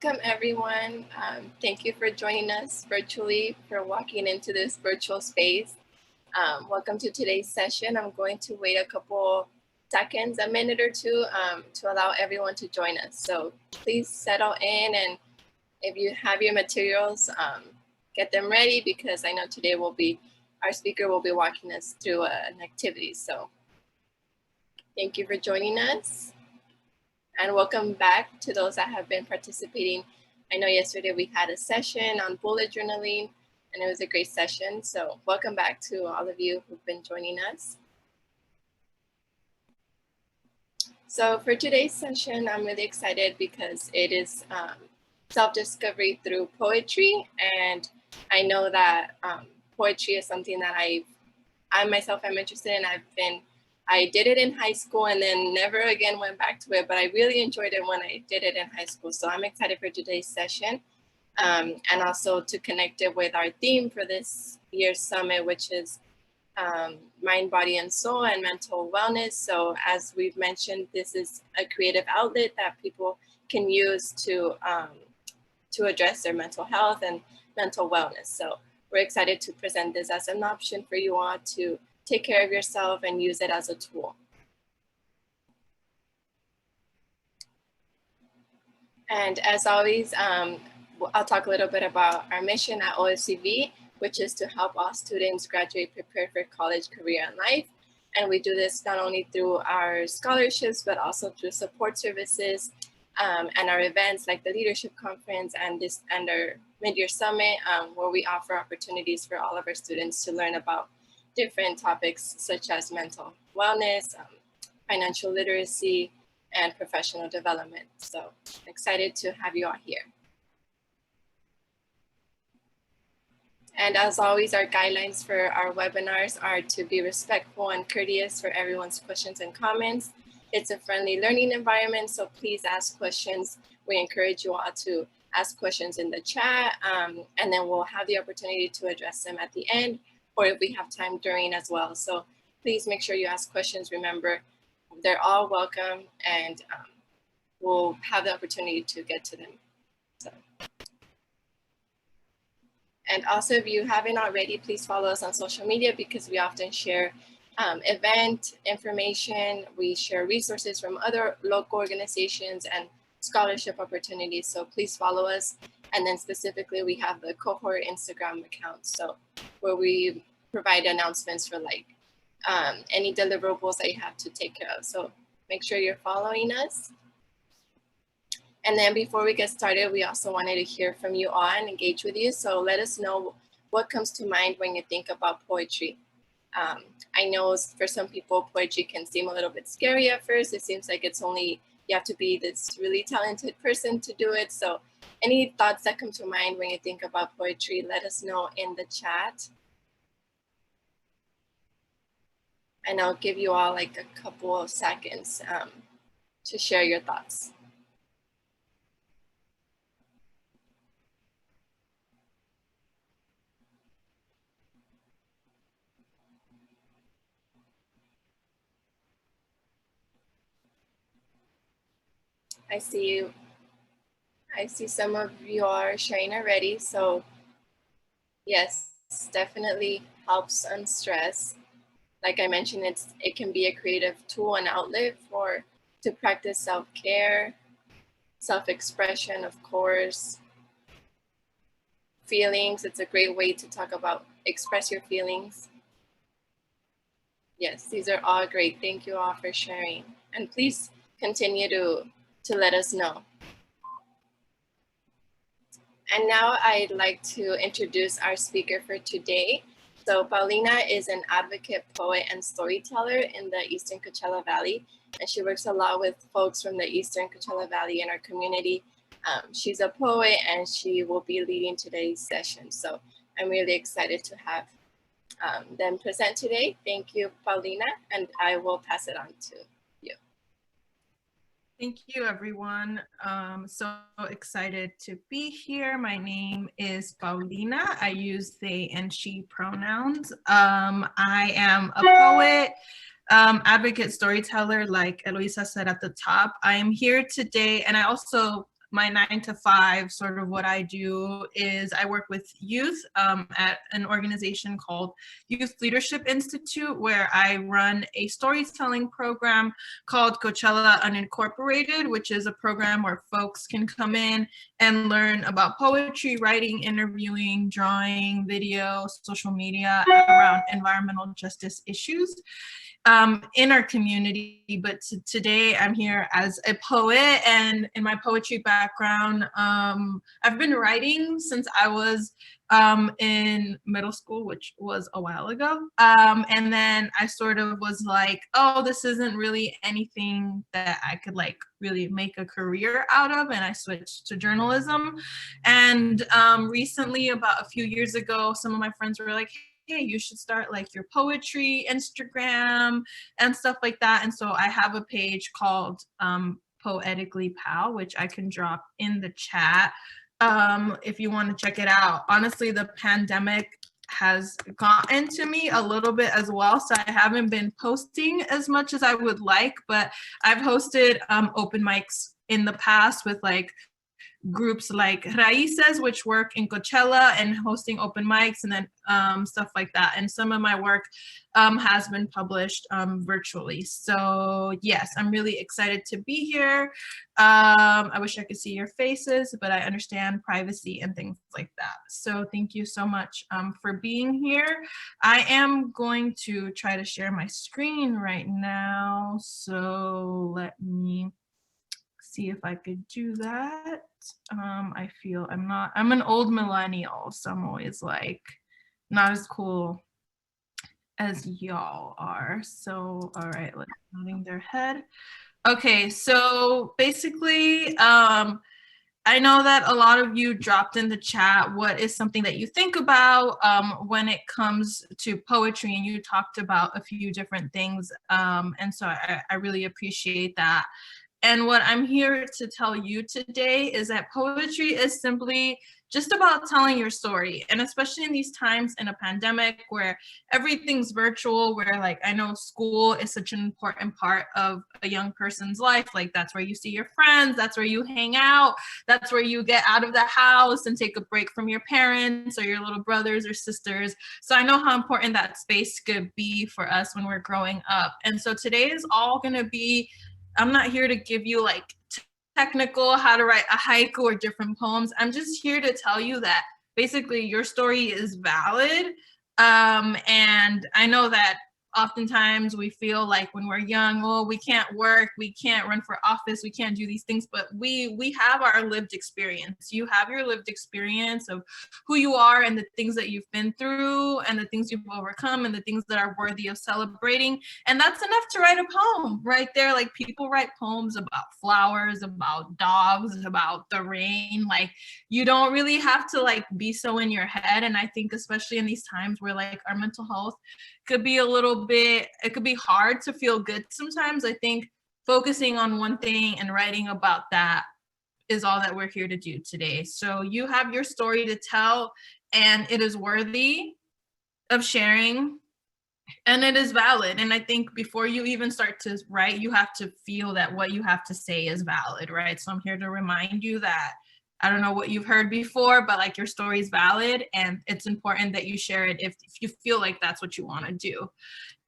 Welcome everyone. Thank you for joining us virtually, for walking into this virtual space. Welcome to today's session. I'm going to wait a couple seconds, a minute or two, to allow everyone to join us. So please settle in, and if you have your materials, get them ready, because I know today our speaker will be walking us through an activity. So thank you for joining us. And welcome back to those that have been participating. I know yesterday we had a session on bullet journaling, and it was a great session. So welcome back to all of you who've been joining us. So for today's session, I'm really excited because it is self-discovery through poetry. And I know that poetry is something that I myself am interested in. I did it in high school and then never again went back to it, but I really enjoyed it when I did it in high school. So I'm excited for today's session, and also to connect it with our theme for this year's summit, which is mind, body, and soul, and mental wellness. So as we've mentioned, this is a creative outlet that people can use to address their mental health and mental wellness. So we're excited to present this as an option for you all to take care of yourself and use it as a tool. And as always, I'll talk a little bit about our mission at OFCV, which is to help all students graduate prepared for college, career, and life. And we do this not only through our scholarships, but also through support services and our events like the Leadership Conference and our Midyear Summit, where we offer opportunities for all of our students to learn about different topics such as mental wellness, financial literacy, and professional development. So excited to have you all here. And as always, our guidelines for our webinars are to be respectful and courteous for everyone's questions and comments. It's a friendly learning environment, so please ask questions. We encourage you all to ask questions in the chat, and then we'll have the opportunity to address them at the end, or if we have time during as well. So please make sure you ask questions. Remember, they're all welcome, and we'll have the opportunity to get to them. So. And also, if you haven't already, please follow us on social media, because we often share event information. We share resources from other local organizations and scholarship opportunities. So please follow us. And then specifically, we have the cohort Instagram account, so where we provide announcements for any deliverables that you have to take care of. So make sure you're following us. And then before we get started, we also wanted to hear from you all and engage with you. So let us know what comes to mind when you think about poetry. I know for some people, poetry can seem a little bit scary at first. It seems like it's only, you have to be this really talented person to do it. So any thoughts that come to mind when you think about poetry, let us know in the chat. And I'll give you all like a couple of seconds to share your thoughts. I see some of you are sharing already. So yes, definitely helps unstress. Like I mentioned, it can be a creative tool and outlet to practice self-care, self-expression, of course, feelings. It's a great way to talk about, express your feelings. Yes, these are all great. Thank you all for sharing. And please continue to let us know. And now I'd like to introduce our speaker for today. So Paulina is an advocate, poet, and storyteller in the Eastern Coachella Valley, and she works a lot with folks from the Eastern Coachella Valley in our community. She's a poet, and she will be leading today's session. So I'm really excited to have them present today. Thank you, Paulina, and I will pass it on to you. Thank you, everyone. So excited to be here. My name is Paulina. I use they and she pronouns. I am a poet, advocate, storyteller, like Eloisa said at the top. I am here today, and I also my 9 to 5, sort of what I do is I work with youth at an organization called Youth Leadership Institute, where I run a storytelling program called Coachella Unincorporated, which is a program where folks can come in and learn about poetry, writing, interviewing, drawing, video, social media around environmental justice issues in our community. But today I'm here as a poet, and in my poetry background, I've been writing since I was in middle school, which was a while ago. And then I sort of was like, oh, this isn't really anything that I could like really make a career out of. And I switched to journalism. And recently, about a few years ago, some of my friends were like, hey, you should start like your poetry Instagram and stuff like that. And so I have a page called Poetically Pal, which I can drop in the chat if you want to check it out. Honestly, the pandemic has gotten to me a little bit as well, so I haven't been posting as much as I would like, but I've hosted open mics in the past with like groups like Raíces, which work in Coachella and hosting open mics and then stuff like that. And some of my work has been published virtually. So yes, I'm really excited to be here. I wish I could see your faces, but I understand privacy and things like that. So thank you so much for being here. I am going to try to share my screen right now. So let me see if I could do that. I feel I'm an old millennial, so I'm always like not as cool as y'all are. So, all right, let's nodding their head. Okay, so basically, I know that a lot of you dropped in the chat what is something that you think about when it comes to poetry, and you talked about a few different things, and so I really appreciate that. And what I'm here to tell you today is that poetry is simply just about telling your story. And especially in these times in a pandemic where everything's virtual, where like I know school is such an important part of a young person's life. Like that's where you see your friends, that's where you hang out, that's where you get out of the house and take a break from your parents or your little brothers or sisters. So I know how important that space could be for us when we're growing up. And so today is all gonna be, I'm not here to give you like technical how to write a haiku or different poems. I'm just here to tell you that basically your story is valid. And I know that oftentimes we feel like when we're young, oh, we can't work, we can't run for office, we can't do these things, but we have our lived experience. You have your lived experience of who you are and the things that you've been through and the things you've overcome and the things that are worthy of celebrating. And that's enough to write a poem right there. Like people write poems about flowers, about dogs, about the rain. Like you don't really have to like be so in your head. And I think especially in these times where like our mental health could be a little bit, it could be hard to feel good sometimes. I think focusing on one thing and writing about that is all that we're here to do today. So you have your story to tell, and it is worthy of sharing, and it is valid. And I think before you even start to write, you have to feel that what you have to say is valid, right? So I'm here to remind you that I don't know what you've heard before, but like your story is valid, and it's important that you share it if you feel like that's what you want to do.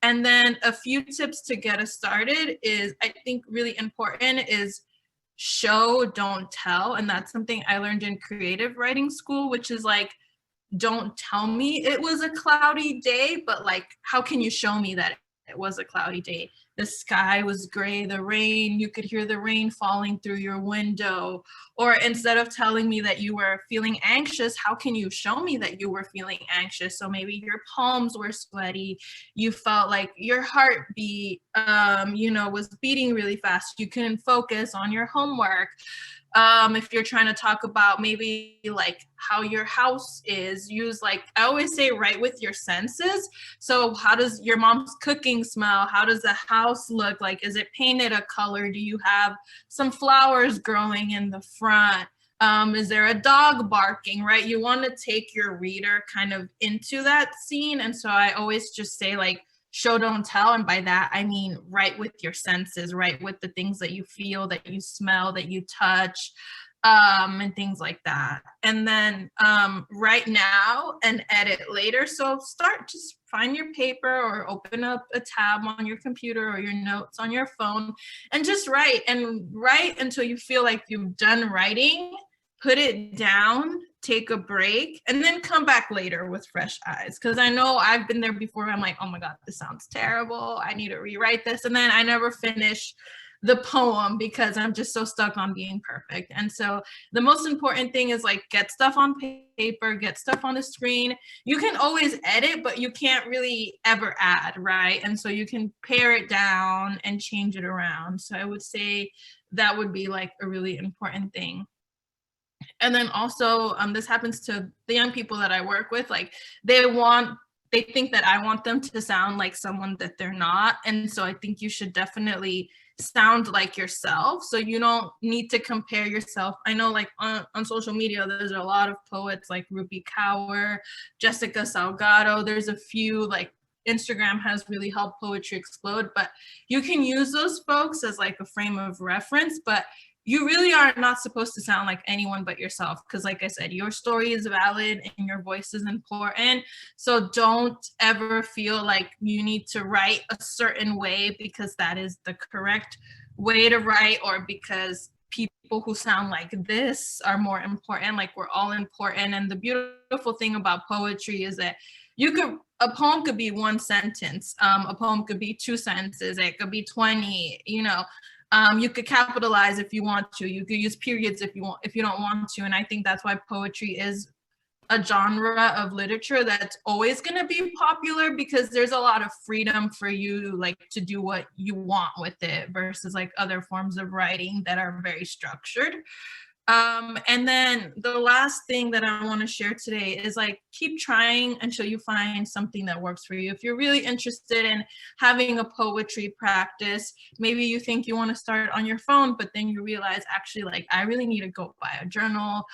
And then a few tips to get us started is, I think really important is show, don't tell. And that's something I learned in creative writing school, which is like, don't tell me it was a cloudy day, but like, how can you show me that it was a cloudy day? The sky was gray, the rain, you could hear the rain falling through your window. Or instead of telling me that you were feeling anxious, how can you show me that you were feeling anxious? So maybe your palms were sweaty, you felt like your heartbeat, was beating really fast. You couldn't focus on your homework. If you're trying to talk about maybe like how your house is, use like, I always say, write with your senses. So how does your mom's cooking smell? How does the house look? Like, is it painted a color? Do you have some flowers growing in the front? Is there a dog barking, right? You want to take your reader kind of into that scene. And so I always just say like, show, don't tell. And by that, I mean, write with your senses, write with the things that you feel, that you smell, that you touch. and things like that. And then write now and edit later. So just find your paper or open up a tab on your computer or your notes on your phone and just write until you feel like you've done writing, put it down, take a break, and then come back later with fresh eyes. Because I know I've been there before. I'm like, oh my God, this sounds terrible. I need to rewrite this. And then I never finish the poem because I'm just so stuck on being perfect. And so the most important thing is like get stuff on paper, get stuff on the screen. You can always edit, but you can't really ever add, right? And so you can pare it down and change it around. So I would say that would be like a really important thing. And then also this happens to the young people that I work with, like they think that I want them to sound like someone that they're not. And so I think you should definitely sound like yourself. So you don't need to compare yourself. I know like on social media, there's a lot of poets like Rupi Kaur, Jessica Salgado. There's a few like Instagram has really helped poetry explode, but you can use those folks as like a frame of reference, but you really are not supposed to sound like anyone but yourself. Because like I said, your story is valid and your voice is important. So don't ever feel like you need to write a certain way because that is the correct way to write, or because people who sound like this are more important. Like we're all important. And the beautiful thing about poetry is that a poem could be one sentence, a poem could be 2 sentences, it could be 20, you know. You could capitalize if you want to. You could use periods if you don't want to. And I think that's why poetry is a genre of literature that's always going to be popular, because there's a lot of freedom for you like to do what you want with it versus like other forms of writing that are very structured. And then the last thing that I want to share today is like, keep trying until you find something that works for you. If you're really interested in having a poetry practice, maybe you think you want to start on your phone, but then you realize actually like, I really need to go buy a journal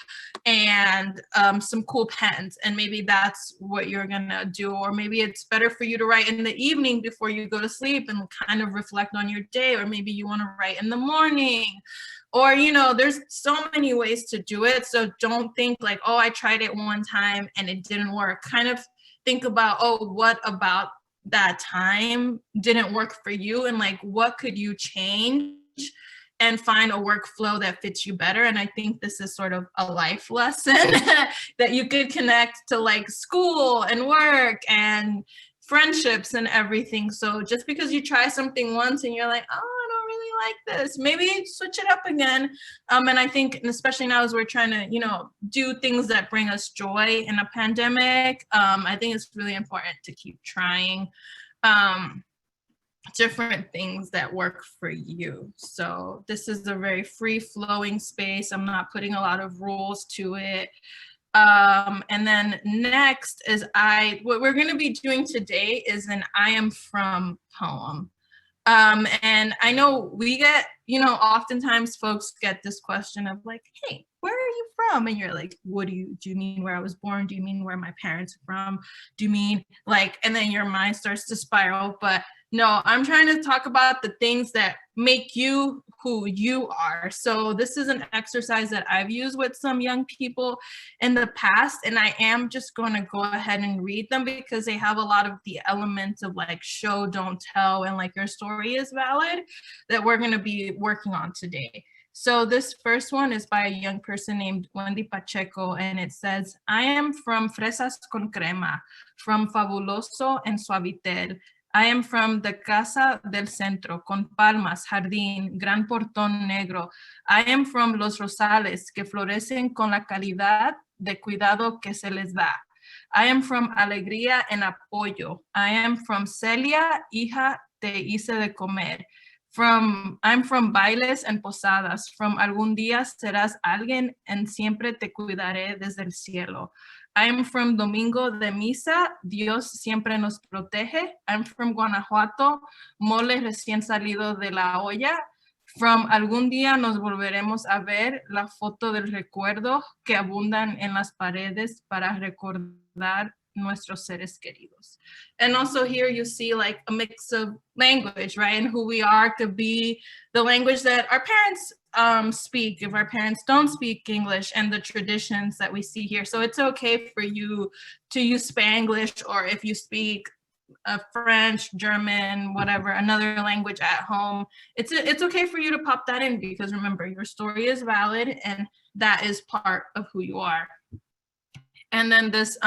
and some cool pens. And maybe that's what you're going to do. Or maybe it's better for you to write in the evening before you go to sleep and kind of reflect on your day. Or maybe you want to write in the morning. Or, you know, there's so many ways to do it. So don't think like, oh, I tried it one time and it didn't work. Kind of think about, oh, what about that time didn't work for you? And like, what could you change and find a workflow that fits you better? And I think this is sort of a life lesson that you could connect to like school and work and friendships and everything. So just because you try something once and you're like, oh, I don't really like this, maybe switch it up again. And I think, and especially now as we're trying to, you know, do things that bring us joy in a pandemic, I think it's really important to keep trying different things that work for you. So this is a very free flowing space. I'm not putting a lot of rules to it. And then next is what we're going to be doing today is an I am from poem. And I know we get, you know, oftentimes folks get this question of like, hey, where are you from? And you're like, do you mean where I was born? Do you mean where my parents are from? Do you mean like, and then your mind starts to spiral. But no, I'm trying to talk about the things that make you who you are. So this is an exercise that I've used with some young people in the past, and I am just going to go ahead and read them because they have a lot of the elements of like show, don't tell, and like your story is valid that we're going to be working on today. So this first one is by a young person named Wendy Pacheco, and it says, I am from Fresas con Crema, from Fabuloso and Suavitel. I am from the Casa del Centro, con palmas, jardín, gran portón negro. I am from Los Rosales, que florecen con la calidad de cuidado que se les da. I am from Alegría en Apoyo. I am from Celia, hija, te hice de comer. I'm from Bailes and Posadas. From Algún día serás alguien and siempre te cuidaré desde el cielo. I'm from Domingo de Misa, Dios siempre nos protege. I'm from Guanajuato, mole recién salido de la olla. From Algún día nos volveremos a ver, la foto del recuerdo que abundan en las paredes para recordar nuestros seres queridos. And also here you see like a mix of language, right? And who we are could be the language that our parents speak, if our parents don't speak English, and the traditions that we see here. So it's okay for you to use Spanglish, or if you speak French, German, whatever, another language at home, it's okay for you to pop that in, because remember, your story is valid and that is part of who you are. And then this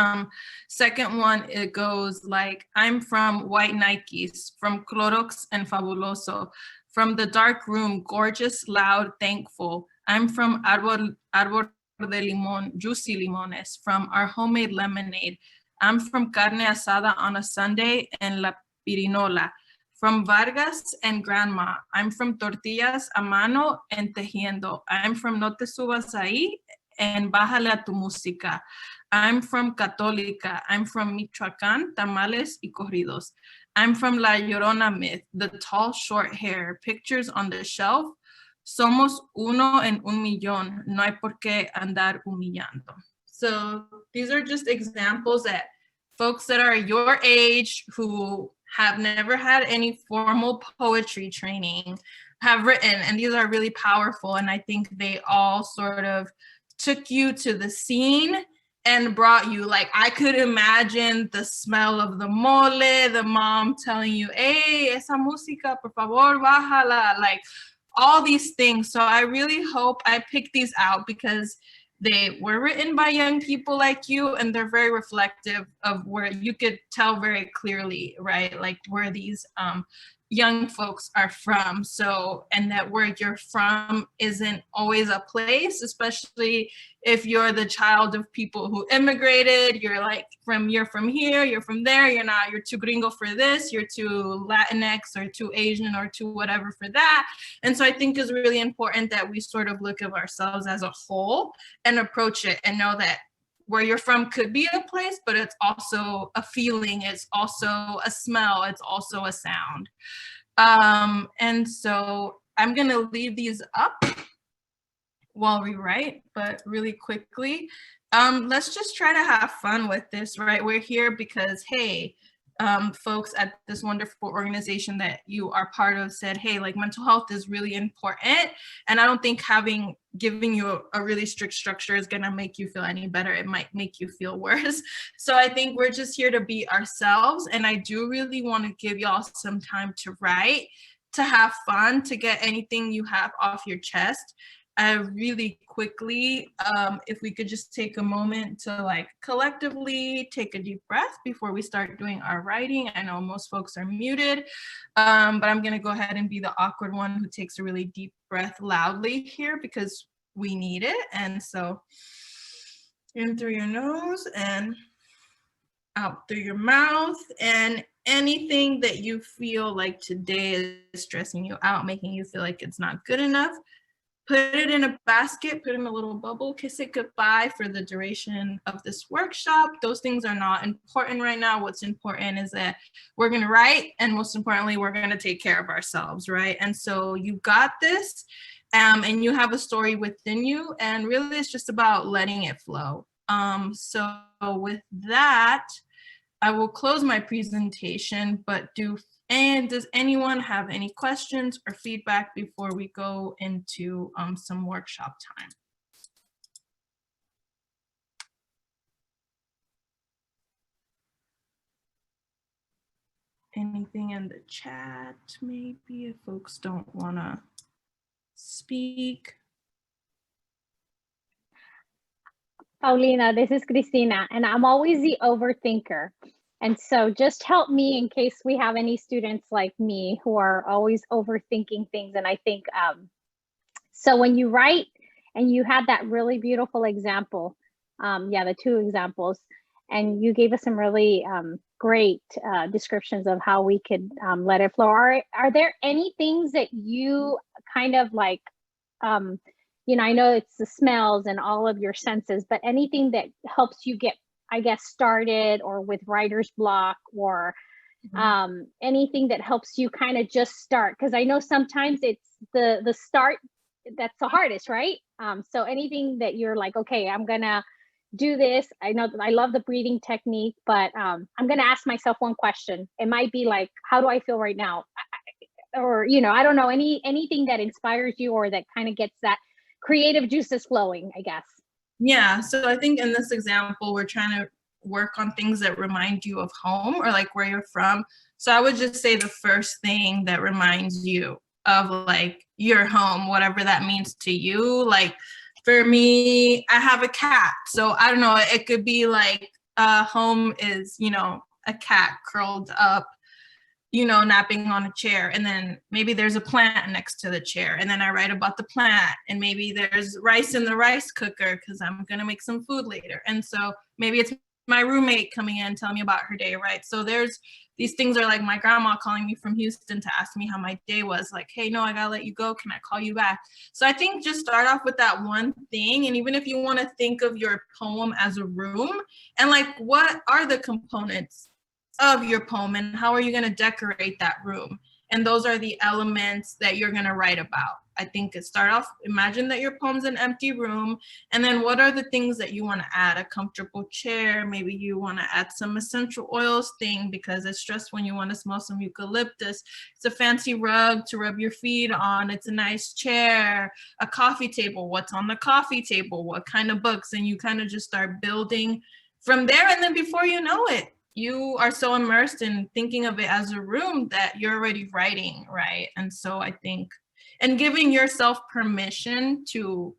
second one, it goes like, I'm from White Nikes, from Clorox and Fabuloso, from the dark room, gorgeous, loud, thankful. I'm from Arbor de Limon, juicy limones, from our homemade lemonade. I'm from carne asada on a Sunday and la pirinola. From Vargas and Grandma. I'm from tortillas a mano and tejiendo. I'm from No Te Subas Ahí and Bájale a Tu Música. I'm from Católica. I'm from Michoacán, tamales y corridos. I'm from La Llorona myth, the tall, short hair, pictures on the shelf. Somos uno en un millón, no hay por qué andar humillando. So these are just examples that folks that are your age who have never had any formal poetry training have written, and these are really powerful. And I think they all sort of took you to the scene and brought you, like, I could imagine the smell of the mole, the mom telling you, hey, esa música, por favor, bájala, like all these things. So I really hope I picked these out because they were written by young people like you, and they're very reflective of where you could tell very clearly, right? Like where these young folks are from. So, and that where you're from isn't always a place, especially if you're the child of people who immigrated. You're like you're from here, you're from there, you're too gringo for this, you're too Latinx or too Asian or too whatever for that. And so I think it's really important that we sort of look at ourselves as a whole and approach it and know that where you're from could be a place, but it's also a feeling, it's also a smell, it's also a sound. And so I'm gonna leave these up while we write, but really quickly, let's just try to have fun with this, right? We're here because, hey, folks at this wonderful organization that you are part of said, hey, like mental health is really important. And I don't think giving you a really strict structure is gonna make you feel any better. It might make you feel worse. So I think we're just here to be ourselves. And I do really wanna give y'all some time to write, to have fun, to get anything you have off your chest. Really quickly, if we could just take a moment to like collectively take a deep breath before we start doing our writing. I know most folks are muted, but I'm gonna go ahead and be the awkward one who takes a really deep breath loudly here because we need it. And so in through your nose and out through your mouth, and anything that you feel like today is stressing you out, making you feel like it's not good enough, put it in a basket, put it in a little bubble, kiss it goodbye for the duration of this workshop. Those things are not important right now. What's important is that we're gonna write, and most importantly, we're gonna take care of ourselves, right? And so you got this, and you have a story within you, and really it's just about letting it flow. So with that, I will close my presentation, but does anyone have any questions or feedback before we go into some workshop time? Anything in the chat, maybe, if folks don't want to speak? Paulina, this is Cristina, and I'm always the overthinker. And so just help me in case we have any students like me who are always overthinking things. And I think, so when you write and you had that really beautiful example, the two examples, and you gave us some really great descriptions of how we could let it flow. Are there any things that you kind of like, I know it's the smells and all of your senses, but anything that helps you get, I guess, started, or with writer's block, or anything that helps you kind of just start? Because I know sometimes it's the start that's the hardest, right? So anything that you're like, okay, I'm gonna do this. I know that I love the breathing technique, but I'm gonna ask myself one question. It might be like, how do I feel right now? or, you know, I don't know, anything that inspires you or that kind of gets that creative juices flowing, I guess. Yeah, so I think in this example, we're trying to work on things that remind you of home or like where you're from. So I would just say the first thing that reminds you of like your home, whatever that means to you. Like for me, I have a cat. So I don't know, it could be like home is, you know, a cat curled up, you know, napping on a chair, and then maybe there's a plant next to the chair, and then I write about the plant, and maybe there's rice in the rice cooker because I'm gonna make some food later, and so maybe it's my roommate coming in telling me about her day, right? So there's these things are like my grandma calling me from Houston to ask me how my day was, like, hey, no, I gotta let you go, can I call you back? So I think just start off with that one thing, and even if you want to think of your poem as a room, and like what are the components of your poem and how are you going to decorate that room, and those are the elements that you're going to write about. I think it start off, imagine that your poem's an empty room, and then what are the things that you want to add? A comfortable chair, maybe you want to add some essential oils thing because it's just when you want to smell some eucalyptus. It's a fancy rug to rub your feet on, it's a nice chair, a coffee table, what's on the coffee table, what kind of books, and you kind of just start building from there, and then before you know it, you are so immersed in thinking of it as a room that you're already writing, right? And so I think, and giving yourself permission to,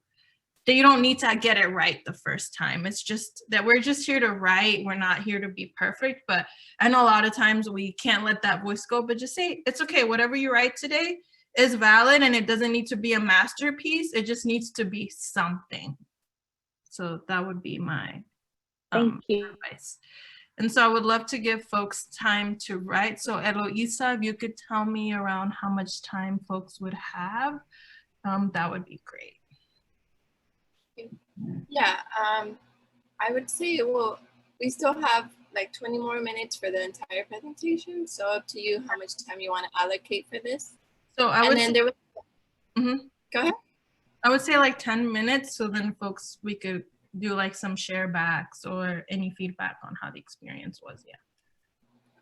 that you don't need to get it right the first time. It's just that we're just here to write. We're not here to be perfect, but I know a lot of times we can't let that voice go, but just say, it's okay, whatever you write today is valid, and it doesn't need to be a masterpiece. It just needs to be something. So that would be my Thank you. advice. And so I would love to give folks time to write. So Eloisa, if you could tell me around how much time folks would have, that would be great. Yeah, I would say, well, we still have like 20 more minutes for the entire presentation. So up to you how much time you want to allocate for this. So I and would then say, there was, Go ahead. I would say like 10 minutes. So then folks, we could do like some share backs or any feedback on how the experience was. Yeah.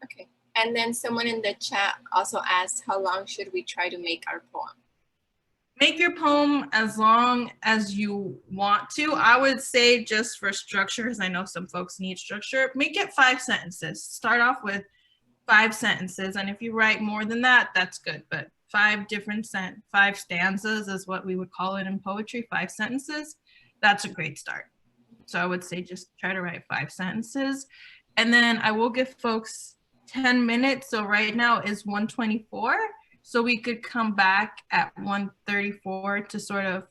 Okay. And then someone in the chat also asked, how long should we try to make our poem? Make your poem as long as you want to. I would say just for structure, because I know some folks need structure, make it 5 sentences. Start off with 5 sentences. And if you write more than that, that's good. But 5 stanzas is what we would call it in poetry, 5 sentences. That's a great start. So I would say just try to write 5 sentences. And then I will give folks 10 minutes. So right now is 1:24. So we could come back at 1:34 to sort of,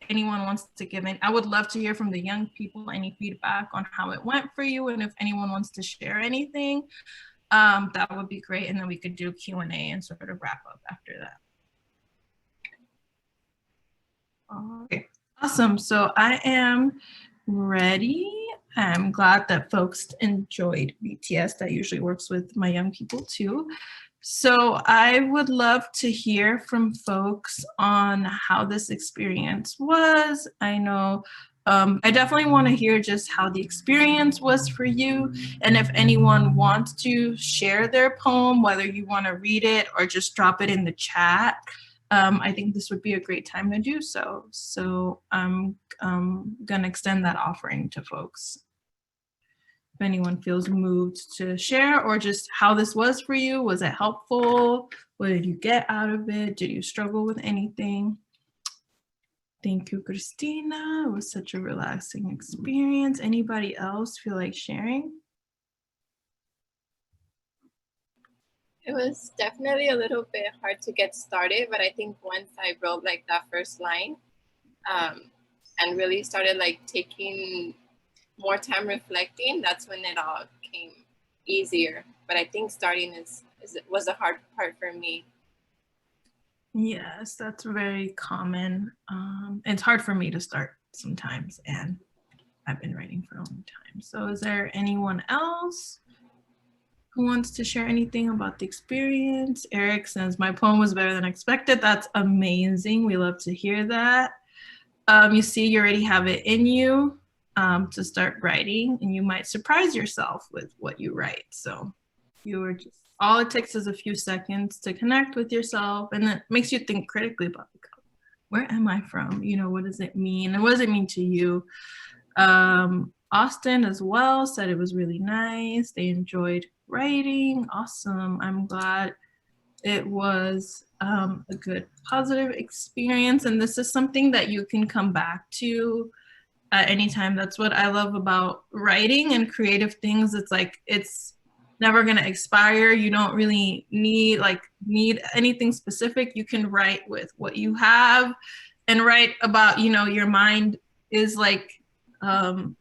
anyone wants to give in. I would love to hear from the young people, any feedback on how it went for you. And if anyone wants to share anything, that would be great. And then we could do Q&A and sort of wrap up after that. Okay, awesome. So I am ready. I'm glad that folks enjoyed BTS. That usually works with my young people too. So I would love to hear from folks on how this experience was. I know I definitely want to hear just how the experience was for you. And if anyone wants to share their poem, whether you want to read it or just drop it in the chat, I think this would be a great time to do so. So I'm gonna extend that offering to folks. If anyone feels moved to share or just how this was for you, was it helpful? What did you get out of it? Did you struggle with anything? Thank you, Christina. It was such a relaxing experience. Anybody else feel like sharing? It was definitely a little bit hard to get started, but I think once I wrote like that first line and really started like taking more time reflecting, that's when it all came easier. But I think starting was the hard part for me. Yes, that's very common. It's hard for me to start sometimes, and I've been writing for a long time. So is there anyone else who wants to share anything about the experience? Eric says, my poem was better than expected. That's amazing. We love to hear that. You see, you already have it in you to start writing, and you might surprise yourself with what you write. So you're just, all it takes is a few seconds to connect with yourself, and it makes you think critically about, like, where am I from? You know, what does it mean? And what does it mean to you? Austin as well said it was really nice. They enjoyed writing. Awesome. I'm glad it was a good positive experience. And this is something that you can come back to at any time. That's what I love about writing and creative things. It's like, it's never going to expire. You don't really need anything specific. You can write with what you have and write about, you know, your mind is like,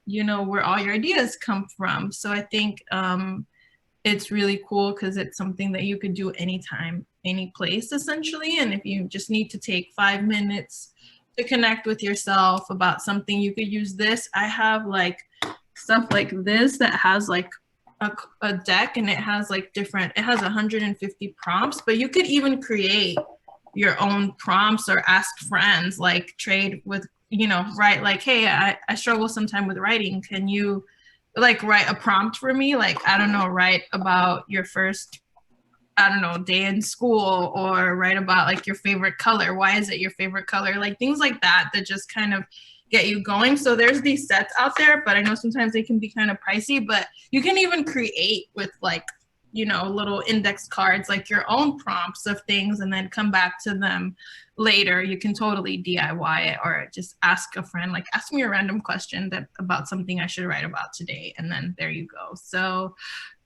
you know, where all your ideas come from. So I think it's really cool because it's something that you could do anytime, any place, essentially. And if you just need to take 5 minutes to connect with yourself about something, you could use this. I have like stuff like this that has like a deck, and it has like different, it has 150 prompts, but you could even create your own prompts or ask friends, like trade with, you know, write like, hey, I struggle sometime with writing. Can you like write a prompt for me? Like, I don't know, write about your first, I don't know, day in school, or write about like your favorite color. Why is it your favorite color? Like things like that, that just kind of get you going. So there's these sets out there, but I know sometimes they can be kind of pricey, but you can even create with like, you know, little index cards, like your own prompts of things, and then come back to them later. You can totally DIY it, or just ask a friend, like, ask me a random question that about something I should write about today, and then there you go. So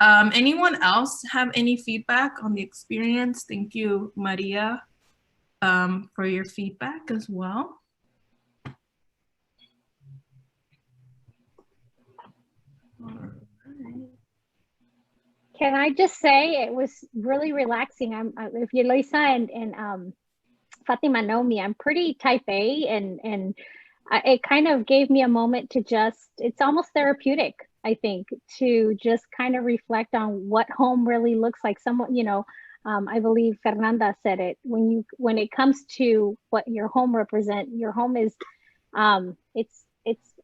anyone else have any feedback on the experience? Thank you, Maria, for your feedback as well. Can I just say it was really relaxing. If you, Lisa and Fatima know me, I'm pretty type A, and it kind of gave me a moment to just, it's almost therapeutic, I think, to just kind of reflect on what home really looks like. Someone, you know, I believe Fernanda said it, when it comes to what your home represent, your home is, it's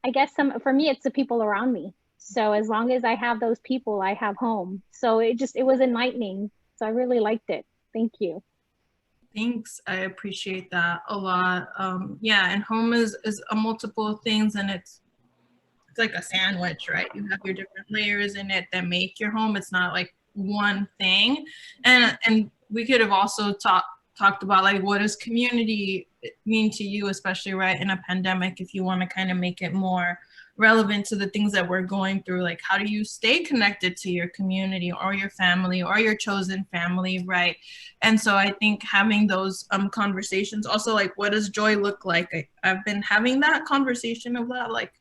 I guess for me, it's the people around me. So as long as I have those people, I have home. So it was enlightening. So I really liked it. Thank you. Thanks. I appreciate that a lot. Yeah, and home is a multiple things, and it's like a sandwich, right? You have your different layers in it that make your home. It's not like one thing. And we could have also talked about like, what does community mean to you, especially right in a pandemic, if you want to kind of make it more relevant to the things that we're going through. Like, how do you stay connected to your community or your family or your chosen family, right? And so I think having those conversations, also like, what does joy look like? I've been having that conversation of that, like,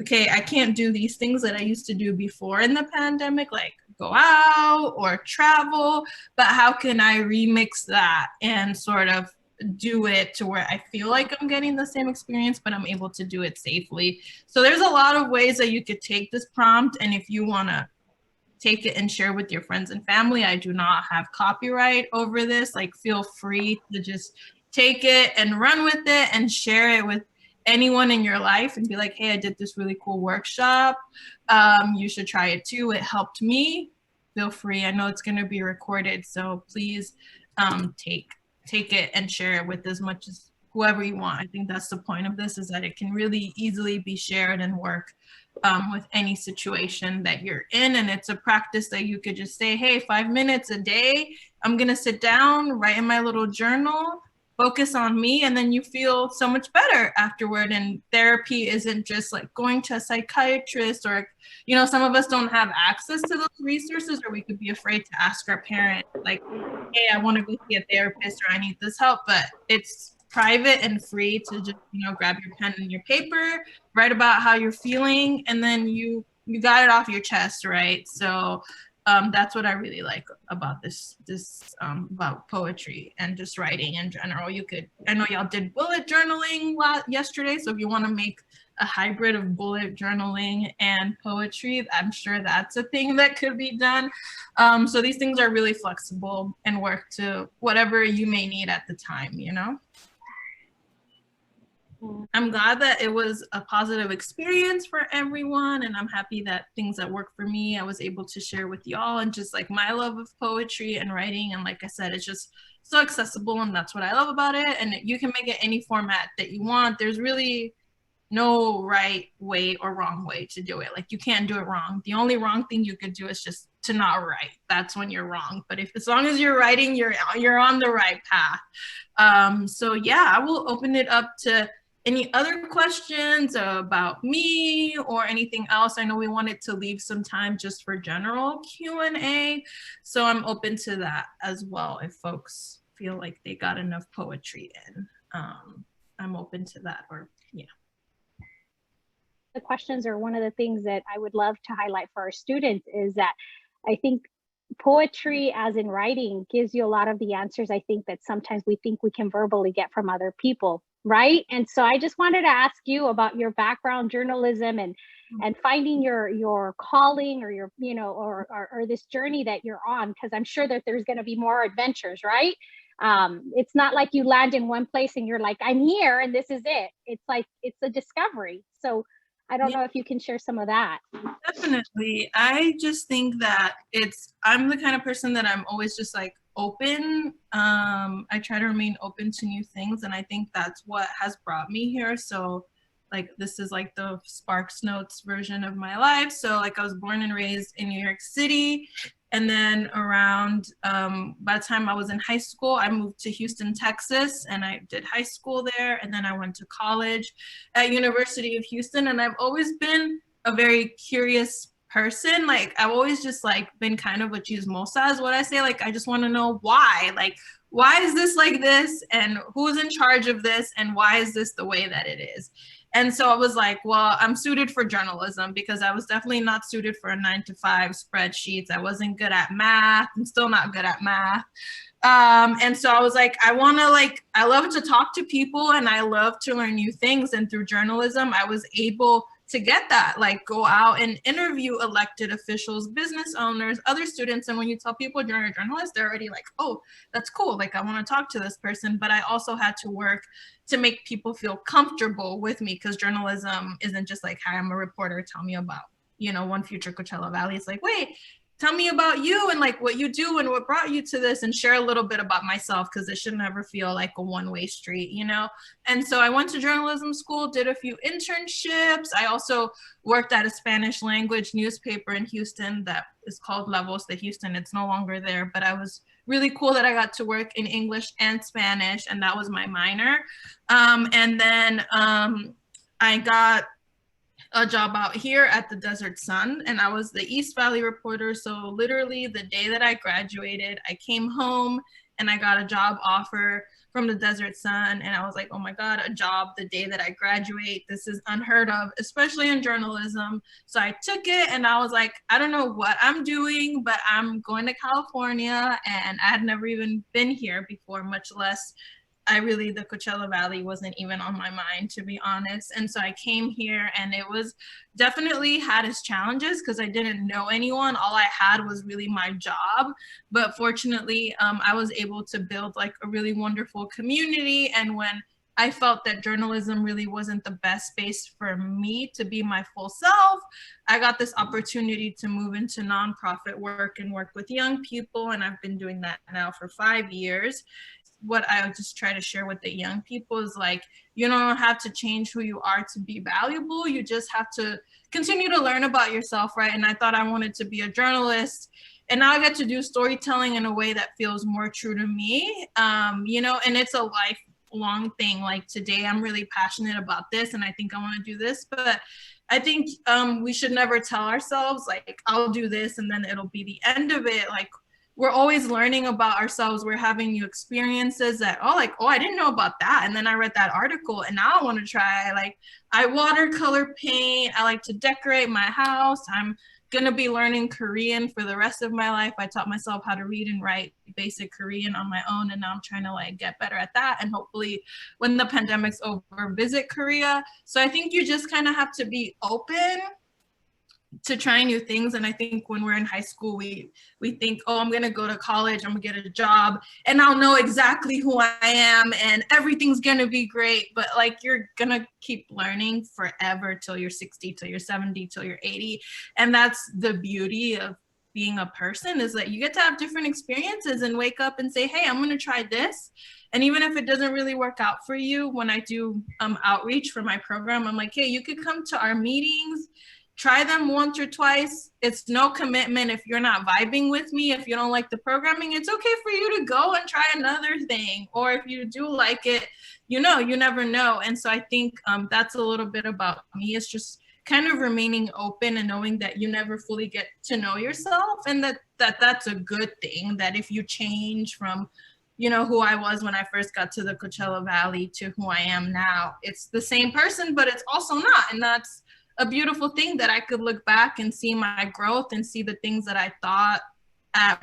okay, I can't do these things that I used to do before in the pandemic, like go out or travel, but how can I remix that and sort of do it to where I feel like I'm getting the same experience, but I'm able to do it safely. So there's a lot of ways that you could take this prompt, and if you want to take it and share with your friends and family, I do not have copyright over this. Like, feel free to just take it and run with it and share it with anyone in your life and be like, hey, I did this really cool workshop. You should try it too. It helped me. Feel free. I know it's going to be recorded, so please take it and share it with as much as whoever you want. I think that's the point of this, is that it can really easily be shared and work with any situation that you're in. And it's a practice that you could just say, hey, 5 minutes a day, I'm going to sit down, write in my little journal, focus on me, and then you feel so much better afterward. And therapy isn't just like going to a psychiatrist, or, you know, some of us don't have access to those resources, or we could be afraid to ask our parent, like, hey, I want to go see a therapist, or I need this help. But it's private and free to just, you know, grab your pen and your paper, write about how you're feeling, and then you got it off your chest, right? So that's what I really like about this about poetry and just writing in general. You could, I know y'all did bullet journaling yesterday, so if you want to make a hybrid of bullet journaling and poetry, I'm sure that's a thing that could be done. So these things are really flexible and work to whatever you may need at the time, you know? I'm glad that it was a positive experience for everyone, and I'm happy that things that work for me, I was able to share with y'all, and just like my love of poetry and writing. And like I said, it's just so accessible, and that's what I love about it. And you can make it any format that you want. There's really no right way or wrong way to do it. Like, you can't do it wrong. The only wrong thing you could do is just to not write. That's when you're wrong. But if, as long as you're writing, you're on the right path. So yeah, I will open it up to any other questions about me or anything else. I know we wanted to leave some time just for general Q&A, so I'm open to that as well. If folks feel like they got enough poetry in, I'm open to that. Or yeah. The questions are one of the things that I would love to highlight for our students is that I think poetry, as in writing, gives you a lot of the answers I think that sometimes we think we can verbally get from other people, right? And so I just wanted to ask you about your background, journalism, and finding your calling, or your, you know, or this journey that you're on, because I'm sure that there's going to be more adventures, right? It's not like you land in one place and you're like, I'm here and this is it. It's like, it's a discovery. So I don't know if you can share some of that. Definitely. I just think that I'm the kind of person that I'm always just like open. I try to remain open to new things, and I think that's what has brought me here. So like, this is like the Sparks Notes version of my life. So like, I was born and raised in New York City. And then around, by the time I was in high school, I moved to Houston, Texas, and I did high school there. And then I went to college at University of Houston. And I've always been a very curious person. Like, I've always just like been kind of a chismosa is what I say. Like, I just want to know why. Like, why is this like this? And who's in charge of this? And why is this the way that it is? And so I was like, well, I'm suited for journalism, because I was definitely not suited for a 9-to-5 spreadsheets. I wasn't good at math. I'm still not good at math. And so I was like, I love to talk to people, and I love to learn new things. And through journalism, I was able to get that, like, go out and interview elected officials, business owners, other students. And when you tell people you're a journalist, they're already like, oh, that's cool. Like, I want to talk to this person. But I also had to work to make people feel comfortable with me, because journalism isn't just like, hi, I'm a reporter, tell me about, you know, One Future Coachella Valley. It's like, wait, tell me about you and like what you do and what brought you to this, and share a little bit about myself, because it should never feel like a one-way street, you know? And so I went to journalism school, did a few internships. I also worked at a Spanish language newspaper in Houston that is called La Voz de Houston. It's no longer there, but I was really cool that I got to work in English and Spanish, and that was my minor. And then I got a job out here at the Desert Sun, and I was the East Valley reporter. So literally the day that I graduated, I came home and I got a job offer from the Desert Sun, and I was like, oh my God, a job the day that I graduate. This is unheard of, especially in journalism. So I took it, and I was like, I don't know what I'm doing, but I'm going to California, and I had never even been here before, much less the Coachella Valley wasn't even on my mind, to be honest. And so I came here, and it was definitely had its challenges, because I didn't know anyone. All I had was really my job. But fortunately, I was able to build like a really wonderful community. And when I felt that journalism really wasn't the best space for me to be my full self, I got this opportunity to move into nonprofit work and work with young people. And I've been doing that now for 5 years. What I would just try to share with the young people is like, you don't have to change who you are to be valuable. You just have to continue to learn about yourself, right? And I thought I wanted to be a journalist, and now I get to do storytelling in a way that feels more true to me, you know, and it's a lifelong thing. Like, today I'm really passionate about this, and I think I want to do this, but I think we should never tell ourselves like, I'll do this and then it'll be the end of it. Like, we're always learning about ourselves. We're having new experiences that, oh, I didn't know about that. And then I read that article, and now I want to try. Like, I watercolor paint. I like to decorate my house. I'm going to be learning Korean for the rest of my life. I taught myself how to read and write basic Korean on my own, and now I'm trying to like get better at that. And hopefully when the pandemic's over, visit Korea. So I think you just kind of have to be open to try new things. And I think when we're in high school, we think, oh, I'm gonna go to college, I'm gonna get a job, and I'll know exactly who I am, and everything's gonna be great. But like, you're gonna keep learning forever till you're 60, till you're 70, till you're 80. And that's the beauty of being a person, is that you get to have different experiences and wake up and say, hey, I'm gonna try this. And even if it doesn't really work out for you, when I do outreach for my program, I'm like, hey, you could come to our meetings, try them once or twice. It's no commitment. If you're not vibing with me, if you don't like the programming, it's okay for you to go and try another thing. Or if you do like it, you never know. And so I think that's a little bit about me. It's just kind of remaining open and knowing that you never fully get to know yourself, and that's a good thing. That if you change from, who I was when I first got to the Coachella Valley to who I am now, it's the same person, but it's also not. And that's a beautiful thing, that I could look back and see my growth and see the things that I thought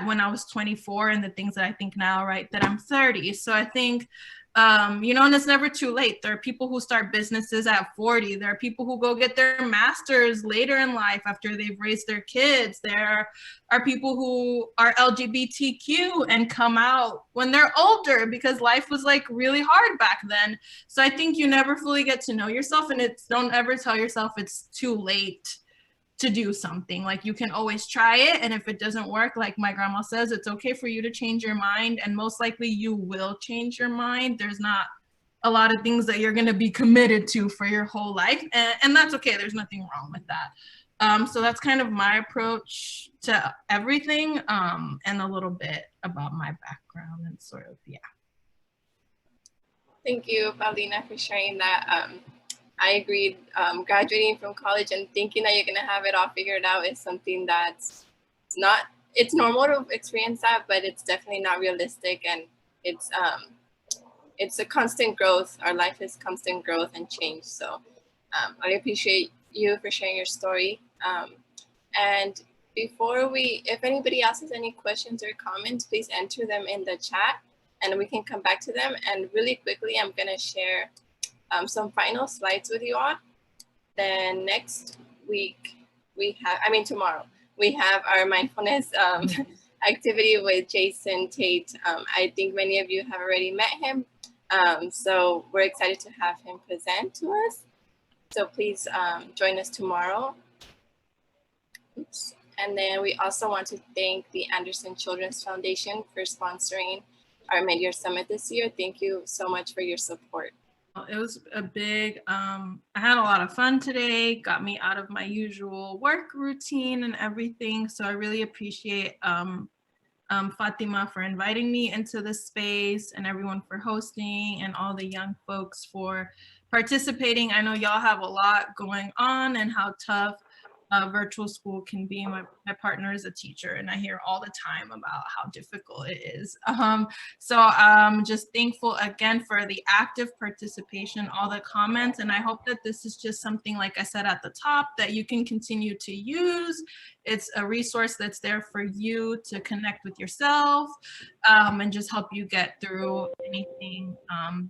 when I was 24 and the things that I think now, right, that I'm 30. So I think, and it's never too late. There are people who start businesses at 40. There are people who go get their masters later in life after they've raised their kids. There are people who are LGBTQ and come out when they're older, because life was like really hard back then. So I think you never fully get to know yourself, and don't ever tell yourself it's too late to do something. Like, you can always try it, and if it doesn't work, like my grandma says, it's okay for you to change your mind, and most likely you will change your mind. There's not a lot of things that you're going to be committed to for your whole life, and that's okay. There's nothing wrong with that. So that's kind of my approach to everything, and a little bit about my background and sort of, yeah. Thank you, Paulina, for sharing that. I agreed. Graduating from college and thinking that you're gonna have it all figured out is something that's not. It's normal to experience that, but it's definitely not realistic, and it's a constant growth. Our life is constant growth and change. So I appreciate you for sharing your story. And if anybody else has any questions or comments, please enter them in the chat, and we can come back to them. And really quickly, I'm gonna share some final slides with you all. Then next week, tomorrow, we have our mindfulness activity with Jason Tate. I think many of you have already met him. So we're excited to have him present to us. So please join us tomorrow. Oops. And then we also want to thank the Anderson Children's Foundation for sponsoring our Midyear Summit this year. Thank you so much for your support. It was a big, I had a lot of fun today, got me out of my usual work routine and everything. So I really appreciate Fatima for inviting me into this space, and everyone for hosting, and all the young folks for participating. I know y'all have a lot going on, and how tough virtual school can be. My partner is a teacher, and I hear all the time about how difficult it is. So I'm just thankful again for the active participation, all the comments, and I hope that this is just something, like I said at the top, that you can continue to use. It's a resource that's there for you to connect with yourself, and just help you get through anything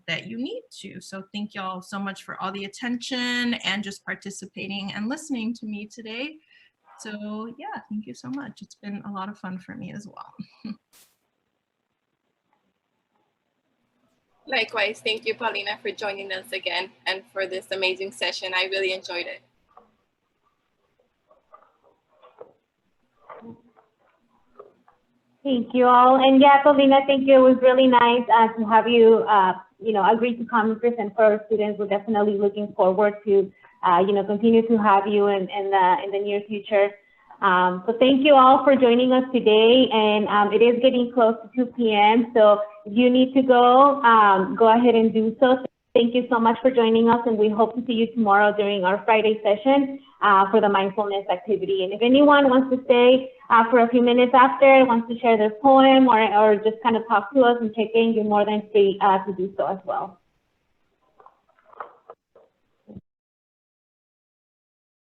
that you need to. So thank y'all so much for all the attention and just participating and listening to me today. So yeah, thank you so much. It's been a lot of fun for me as well. Likewise, thank you, Paulina, for joining us again and for this amazing session. I really enjoyed it. Thank you all. And yeah, Paulina, thank you. It was really nice to have you, agree to come and present for our students. We're definitely looking forward to, continue to have you in the near future. So thank you all for joining us today. And it is getting close to 2 p.m. So if you need to go ahead and do so. Thank you so much for joining us, and we hope to see you tomorrow during our Friday session for the mindfulness activity. And if anyone wants to stay for a few minutes after, wants to share their poem or just kind of talk to us and check in, you're more than free to do so as well.